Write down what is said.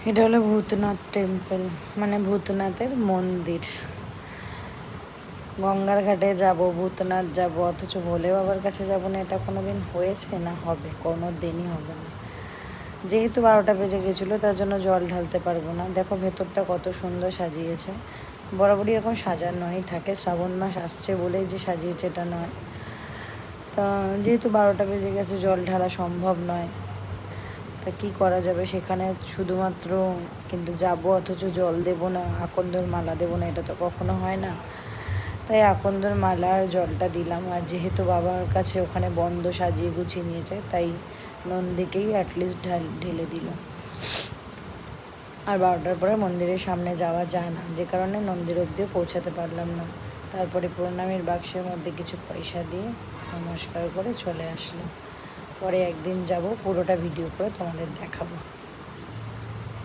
এটা হলো ভূতনাথ টেম্পল, মানে ভূতনাথের মন্দির। গঙ্গার ঘাটে যাব, ভূতনাথ যাব, অথচ ভোলে বাবার কাছে যাব না, এটা কোনো দিন হয়েছে না হবে, কোনো দিনই হবে না। যেহেতু 12টা বেজে গেছিলো, তার জন্য জল ঢালতে পারবো না। দেখো ভেতরটা কত সুন্দর সাজিয়েছে। বরাবরই এরকম সাজানোই থাকে, শ্রাবণ মাস আসছে বলেই যে সাজিয়েছে এটা নয়। তা যেহেতু 12টা বেজে গেছে, জল ঢালা সম্ভব নয়, তা কী করা যাবে। সেখানে শুধুমাত্র কিন্তু যাব, অথচ জল দেবো না, আকন্দর মালা দেবো না, এটা তো কখনো হয় না। তাই আকন্দর মালা আর জলটা দিলাম। আর যেহেতু বাবার কাছে ওখানে বন্ধ সাজিয়ে গুছিয়ে নিয়েছে, তাই নন্দীকেই অ্যাটলিস্ট ঢেলে দিল। আর 12টার পরে মন্দিরের সামনে যাওয়া যায় না, যে কারণে মন্দির অবধিও পৌঁছাতে পারলাম না। তারপরে প্রণামীর বাক্সের মধ্যে কিছু পয়সা দিয়ে নমস্কার করে চলে আসলাম। পরে একদিন যাব, পুরোটা ভিডিও করে তোমাদের দেখাবো।